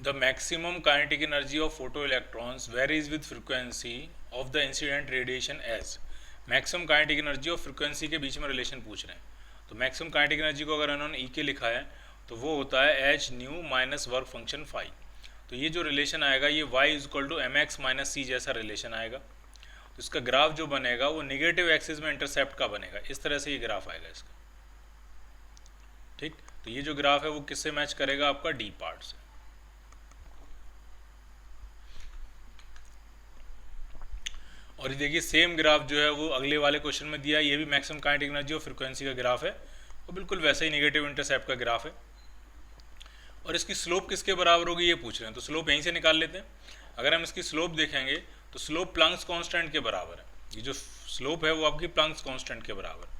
The maximum kinetic energy of photoelectrons varies with frequency of the incident radiation as. Maximum kinetic energy और frequency के बीच में relation पूछ रहे हैं। तो मैक्सिमम काइनेटिक एनर्जी को अगर इन्होंने ई के लिखा है तो वो होता है H nu minus work function phi. तो ये जो रिलेशन आएगा ये y is equal to M X minus C जैसा रिलेशन आएगा। तो इसका ग्राफ जो बनेगा वो निगेटिव एक्सिस में इंटरसेप्ट का बनेगा, इस तरह से ये ग्राफ आएगा इसका। ठीक, तो ये जो ग्राफ है वो किससे मैच करेगा? आपका डी पार्ट से। और ये देखिए सेम ग्राफ जो है वो अगले वाले क्वेश्चन में दिया है, ये भी मैक्सिमम काइनेटिक एनर्जी और फ्रीक्वेंसी का ग्राफ है, वो बिल्कुल वैसे ही नेगेटिव इंटरसेप्ट का ग्राफ है। और इसकी स्लोप किसके बराबर होगी ये पूछ रहे हैं, तो स्लोप यहीं से निकाल लेते हैं। अगर हम इसकी स्लोप देखेंगे तो स्लोप प्लैंक्स कांस्टेंट के बराबर है। ये जो स्लोप है वो आपकी प्लैंक्स कांस्टेंट के बराबर है।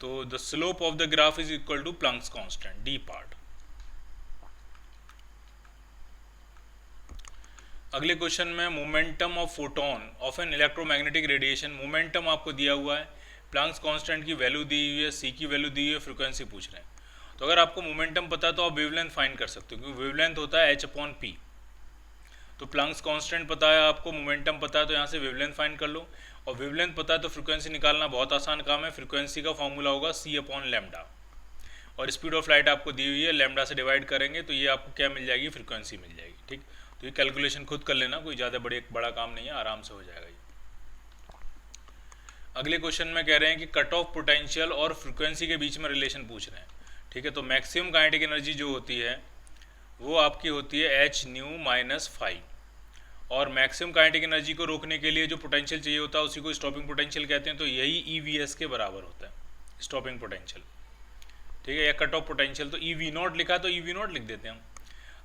तो the slope of the graph is equal to Planck's constant, D part. अगले क्वेश्चन में momentum of photon of an electromagnetic radiation, momentum आपको दिया हुआ है, प्लैंक्स कांस्टेंट की वैल्यू दी हुई है, सी की वैल्यू दी हुई है, फ्रीक्वेंसी पूछ रहे हैं। तो अगर आपको मोमेंटम पता है तो आप वेवलेंथ फाइंड कर सकते हो, क्योंकि वेवलेंथ होता है h/p। तो प्लैंक्स कांस्टेंट पता है आपको, मोमेंटम पता है, तो यहाँ से वेवलेंथ फाइंड कर लो। और वेवलेंथ पता है तो फ्रीक्वेंसी निकालना बहुत आसान काम है। फ्रीक्वेंसी का फॉर्मूला होगा c/λ, और स्पीड ऑफ लाइट आपको दी हुई है, लैम्डा से डिवाइड करेंगे तो ये आपको क्या मिल जाएगी? फ्रीक्वेंसी मिल जाएगी। ठीक, तो ये कैलकुलेशन खुद कर लेना, कोई ज़्यादा बड़ा काम नहीं है, आराम से हो जाएगा ये। अगले क्वेश्चन में कह रहे हैं कि कट ऑफ पोटेंशियल और फ्रीक्वेंसी के बीच में रिलेशन पूछ रहे हैं। ठीक है, तो मैक्सिमम काइनेटिक एनर्जी जो होती है वो आपकी होती है एच न्यू माइनस फाई, और मैक्सिमम काइनेटिक एनर्जी को रोकने के लिए जो पोटेंशियल चाहिए होता है उसी को स्टॉपिंग पोटेंशियल कहते हैं। तो यही EVS के बराबर होता है, स्टॉपिंग पोटेंशियल। ठीक है, या कट ऑफ पोटेंशियल, तो EV0 लिखा तो EV0 लिख देते हैं हम।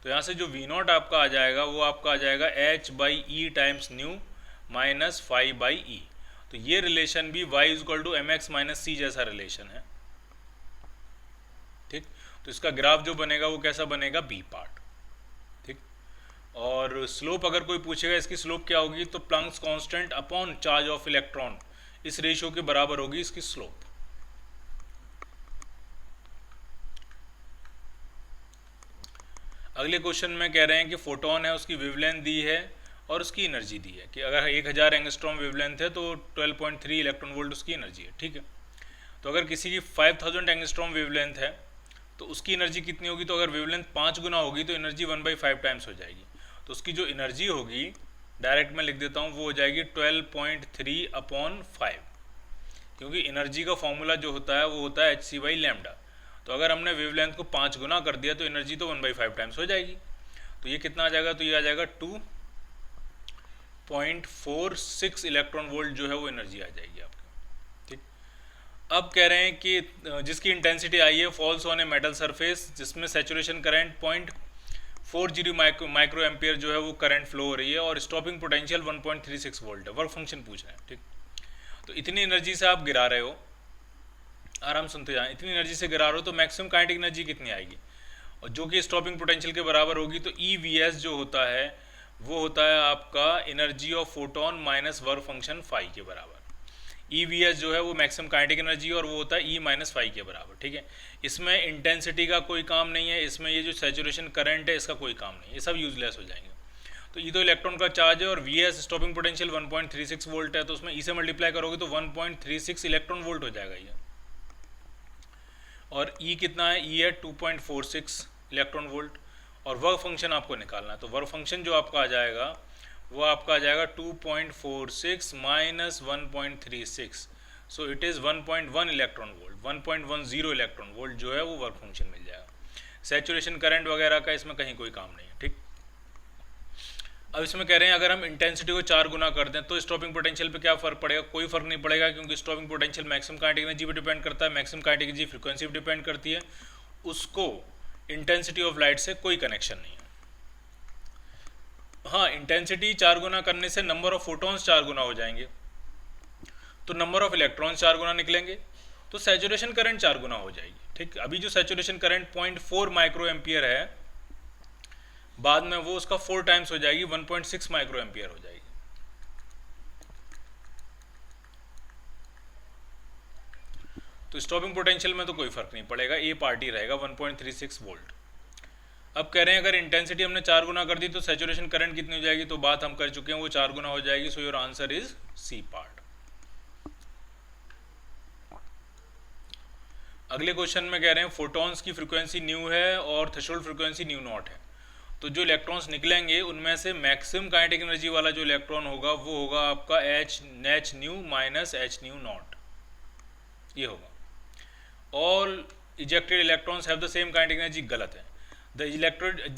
तो यहाँ से जो V0 आपका आ जाएगा वो आपका आ जाएगा h/e times nu minus phi by E. तो ये रिलेशन भी y is equal to M X minus C जैसा रिलेशन है। ठीक, तो इसका ग्राफ जो बनेगा वो कैसा बनेगा? B part. ठीक, और स्लोप अगर कोई पूछेगा इसकी स्लोप क्या होगी, तो Planck's constant upon charge of electron, इस रेशियो के बराबर होगी इसकी स्लोप। अगले क्वेश्चन में कह रहे हैं कि फोटोन है, उसकी वेवलेंथ दी है और उसकी एनर्जी दी है कि अगर 1000 एंगस्ट्रॉम वेवलेंथ है तो 12.3 इलेक्ट्रॉन वोल्ट उसकी एनर्जी है। ठीक है, तो अगर किसी की 5000 एंगस्ट्रॉम वेवलेंथ है तो उसकी एनर्जी कितनी होगी? तो अगर वेवलेंथ 5 गुना होगी तो एनर्जी 1/5 टाइम्स हो जाएगी। तो उसकी जो एनर्जी होगी डायरेक्ट मैं लिख देता हूँ, वो हो जाएगी 12.3/5, क्योंकि एनर्जी का फॉर्मूला जो होता है वो होता है hc/λ। तो अगर हमने वेवलेंथ को 5 गुना कर दिया तो एनर्जी तो 1/5 टाइम्स हो जाएगी। तो ये कितना आ जाएगा? तो ये आ जाएगा 2.46 इलेक्ट्रॉन वोल्ट जो है वो एनर्जी आ जाएगी आपकी। ठीक, अब कह रहे हैं कि जिसकी इंटेंसिटी आई है falls on a metal surface, जिसमें सैचुरेशन करंट 0.40 माइक्रो एम्पियर जो है वो करंट फ्लो हो रही है, और स्टॉपिंग पोटेंशियल 1.36 वोल्ट है। वर्क फंक्शन पूछ रहे हैं। ठीक, तो इतनी एनर्जी से आप गिरा रहे हो, आराम सुनते जाएं, इतनी एनर्जी से गिरा रहे हो तो मैक्सिमम काइनेटिक एनर्जी कितनी आएगी, और जो कि स्टॉपिंग पोटेंशियल के बराबर होगी। तो EVS जो होता है वो होता है आपका energy of photon minus work function phi के बराबर। EVS जो है वो मैक्सिमम काइनेटिक एनर्जी और वो होता है E माइनस फाई के बराबर। ठीक है, इसमें इंटेंसिटी का कोई काम नहीं है, इसमें ये जो सैचुरेशन करंट है इसका कोई काम नहीं, ये सब यूजलेस हो जाएंगे। तो E तो इलेक्ट्रॉन का चार्ज है, और VS स्टॉपिंग पोटेंशियल 1.36 वोल्ट है, तो उसमें E से मल्टीप्लाई करोगे तो 1.36 इलेक्ट्रॉन वोल्ट हो जाएगा ये। और E कितना है? E है 2.46 इलेक्ट्रॉन वोल्ट, और वर्क फंक्शन आपको निकालना है। तो वर्क फंक्शन जो आपका आ जाएगा वो आपका आ जाएगा 2.46 minus 1.36, so it is 1.1 electron volt, 1.10 electron volt जो है वो वर्क फंक्शन मिल जाएगा। सैचुरेशन करंट वगैरह का इसमें कहीं कोई काम नहीं है। ठीक, अब इसमें कह रहे हैं अगर हम इंटेंसिटी को 4 गुना कर दें तो स्टॉपिंग पोटेंशियल पे क्या फ़र्क पड़ेगा? कोई फर्क नहीं पड़ेगा, क्योंकि stopping potential maximum kinetic energy पे डिपेंड करता है, मैक्सिमम काइनेटिक एनर्जी फ्रीक्वेंसी पे डिपेंड करती है, उसको इंटेंसिटी ऑफ लाइट से कोई कनेक्शन नहीं है। हाँ, इंटेंसिटी 4 गुना करने से नंबर ऑफ फोटॉन्स 4 गुना हो जाएंगे, तो नंबर ऑफ इलेक्ट्रॉन्स 4 गुना निकलेंगे, तो सैचुरेशन करंट 4 गुना हो जाएगी। ठीक, अभी जो सैचुरेशन करंट 0.4 माइक्रो एम्पियर है, बाद में वो उसका 4 टाइम्स हो जाएगी, 1.6 माइक्रो एम्पियर हो जाएगी। तो स्टॉपिंग पोटेंशियल में तो कोई फर्क नहीं पड़ेगा, ए पार्टी रहेगा 1.36 वोल्ट। अब कह रहे हैं अगर इंटेंसिटी हमने 4 गुना कर दी तो सैचुरेशन करंट कितनी हो जाएगी, तो बात हम कर चुके हैं, वो 4 गुना हो जाएगी। So your answer is C part. अगले क्वेश्चन में कह रहे हैं फोटॉन्स की फ्रीक्वेंसी न्यू है और थ्रेशोल्ड फ्रीक्वेंसी न्यू नॉट है, तो जो इलेक्ट्रॉन्स निकलेंगे उनमें से मैक्सिमम काइनेटिक एनर्जी वाला जो इलेक्ट्रॉन होगा वो होगा आपका h nu minus h nu nought, ये होगा। All ejected electrons have the same kinetic energy, गलत है। The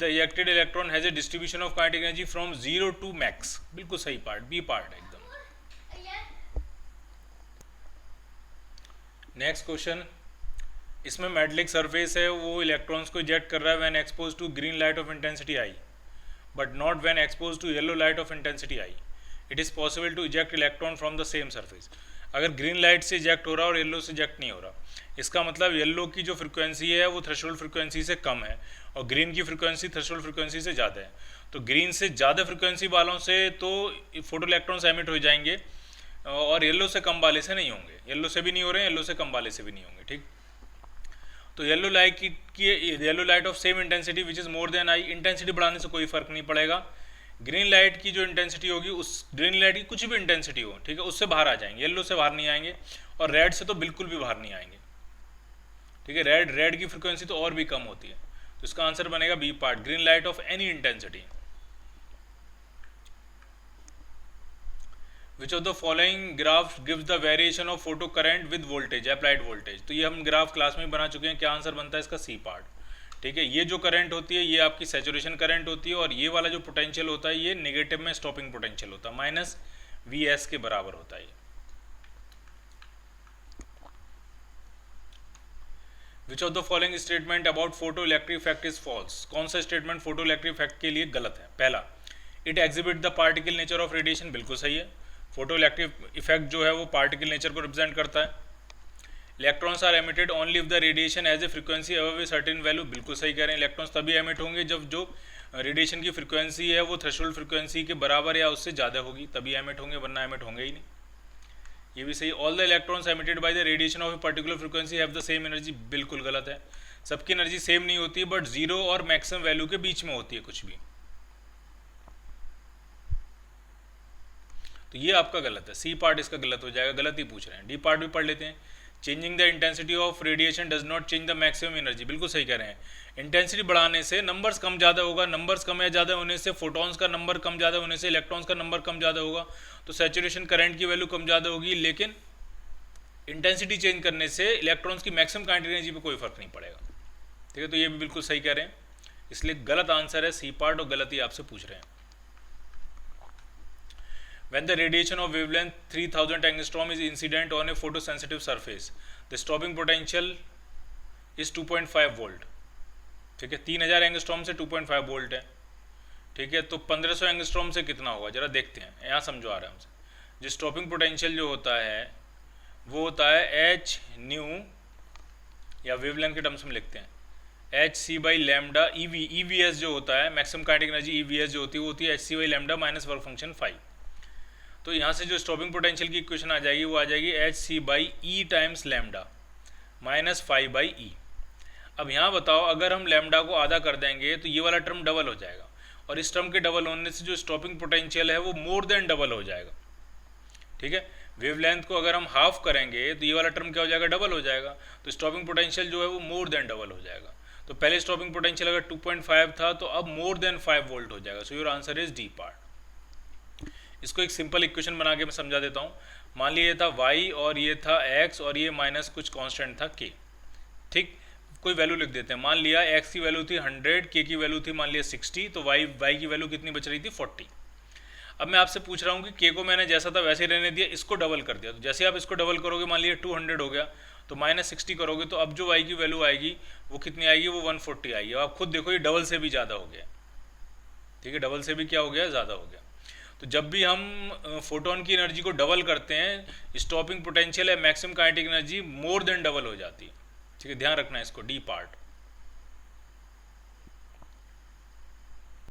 ejected electron has a distribution of kinetic energy from 0 to max, बिल्कुल सही पार्ट, बी पार्ट है एकदम। नेक्स्ट क्वेश्चन, इसमें metallic surface है, वो इलेक्ट्रॉन्स को इजेक्ट कर रहा है when expose to green light of intensity I but not when expose to yellow light of intensity I. It is possible to eject electron from the same surface. अगर green light से eject हो रहा है और yellow से eject नहीं हो रहा, इसका मतलब येलो की जो फ्रीक्वेंसी है वो थ्रेशोल्ड फ्रीक्वेंसी से कम है और ग्रीन की फ्रीक्वेंसी थ्रेशोल्ड फ्रीक्वेंसी से ज़्यादा है। तो ग्रीन से ज़्यादा फ्रीक्वेंसी वालों से तो फोटो इलेक्ट्रॉन्स एमिट हो जाएंगे और येलो से कम वाले से नहीं होंगे, येलो से भी नहीं हो रहे हैं, येलो से कम वाले से भी नहीं होंगे, ठीक। तो yellow light of same intensity which is more than I, intensity बढ़ाने से कोई फर्क नहीं पड़ेगा। ग्रीन लाइट की जो इंटेंसिटी होगी, उस ग्रीन लाइट की कुछ भी इंटेंसिटी हो, ठीक है, उससे बाहर आ जाएंगे, येलो से बाहर नहीं आएंगे और रेड से तो बिल्कुल भी बाहर नहीं आएंगे, ठीक है। रेड की फ्रिक्वेंसी तो और भी कम होती है, तो इसका आंसर बनेगा B part, green light of any intensity. Which of the following graph gives the variation of photo current with voltage, applied voltage. तो ये हम ग्राफ क्लास में बना चुके हैं, क्या आंसर बनता है इसका, सी पार्ट, ठीक है। ये जो करंट होती है ये आपकी सैचुरेशन करंट होती है और ये वाला जो पोटेंशियल होता है ये नेगेटिव में स्टॉपिंग पोटेंशियल होता है, माइनस वी के बराबर होता है। Which of the following statement about photo electric effect is false. कौन सा स्टेटमेंट फोटो इलेक्ट्रिक इफेक्ट के लिए गलत है। पहला, it exhibit the particle nature of radiation, बिल्कुल सही है। फोटो इलेक्ट्रिक इफेक्ट जो है वो पार्टिकल नेचर को रिप्रेजेंट करता है। Electrons are emitted only if the radiation has a frequency above a certain value, बिल्कुल सही कह रहे हैं। इलेक्ट्रॉन्स तभी एमिट होंगे जब जो रेडिएशन की फ्रीक्वेंसी है वो थ्रेशोल्ड फ्रीक्वेंसी के बराबर या उससे ज़्यादा होगी, तभी एमिट होंगे, वरना एमिट होंगे ही नहीं। ये भी सही। All the electrons emitted by the radiation of a particular frequency have the same energy, बिल्कुल गलत है। सबकी एनर्जी सेम नहीं होती, बट जीरो और मैक्सिमम वैल्यू के बीच में होती है कुछ भी, तो ये आपका गलत है, सी पार्ट इसका गलत हो जाएगा, गलत ही पूछ रहे हैं। डी पार्ट भी पढ़ लेते हैं। Changing the intensity of radiation does not change the maximum energy, बिल्कुल सही कह रहे हैं। इंटेंसिटी बढ़ाने से नंबर्स कम ज़्यादा होगा, नंबर्स कम या ज़्यादा होने से फोटॉन्स का नंबर कम ज़्यादा होने से इलेक्ट्रॉन्स का नंबर कम ज़्यादा होगा, तो सैचुरेशन करंट की वैल्यू कम ज़्यादा होगी, लेकिन इंटेंसिटी चेंज करने से इलेक्ट्रॉन्स की मैक्सिमम काइनेटिक एनर्जी पे कोई फर्क नहीं पड़ेगा, ठीक है। तो ये भी बिल्कुल सही कह रहे हैं, इसलिए गलत आंसर है सी पार्ट और गलत ही आपसे पूछ रहे हैं। When the radiation of wavelength 3000 angstrom is incident on a photosensitive surface, the stopping potential is 2.5 volt, ठीक है। 3000 एंगस्ट्रॉम से 2.5 वोल्ट है, ठीक है। तो 1500 एंगस्ट्रॉम से कितना होगा जरा देखते हैं, यहाँ समझो आ रहा है हमसे। जो स्टॉपिंग पोटेंशियल जो होता है वो होता है एच न्यू, या वेवलेंथ के टर्म्स में लिखते हैं H C by lambda E V S जो होता है, maximum kinetic energy E V S जो होती है वो होती है H C by lambda minus work function 5। तो यहाँ से जो स्टॉपिंग पोटेंशियल की इक्वेशन आ जाएगी वो आ जाएगी H C by E times lambda minus 5 by E. अब यहाँ बताओ, अगर हम लैम्डा को आधा कर देंगे तो ये वाला टर्म डबल हो जाएगा, और इस टर्म के डबल होने से जो स्टॉपिंग पोटेंशियल है वो मोर देन डबल हो जाएगा, ठीक है। वेवलेंथ को अगर हम हाफ करेंगे तो ये वाला टर्म क्या हो जाएगा, डबल हो जाएगा, तो स्टॉपिंग पोटेंशियल जो है वो मोर देन डबल हो जाएगा। तो पहले स्टॉपिंग पोटेंशियल अगर 2.5 था तो अब मोर देन 5 वोल्ट हो जाएगा। सो your answer is D part. इसको एक सिंपल इक्वेशन बना के मैं समझा देता हूँ। मान लीजिए ये था y और ये था x और ये माइनस कुछ कांस्टेंट था k, ठीक। कोई वैल्यू लिख देते हैं, मान लिया x की वैल्यू थी 100, k की वैल्यू थी मान लिया 60, तो y की वैल्यू कितनी बच रही थी 40। अब मैं आपसे पूछ रहा हूँ कि k को मैंने जैसा था वैसे ही रहने दिया, इसको डबल कर दिया, तो जैसे आप इसको डबल करोगे मान लिया 200 हो गया, तो माइनस 60 करोगे तो अब जो y की वैल्यू आएगी वो कितनी आएगी, वो 140 आएगी। अब आप खुद देखो ये डबल से भी ज़्यादा हो गया, ठीक है, डबल से भी क्या हो गया, ज़्यादा हो गया। तो जब भी हम फोटोन की एनर्जी को डबल करते हैं, स्टॉपिंग पोटेंशियल है maximum kinetic energy more than double हो जाती है, ठीक है, ध्यान रखना है इसको, डी पार्ट।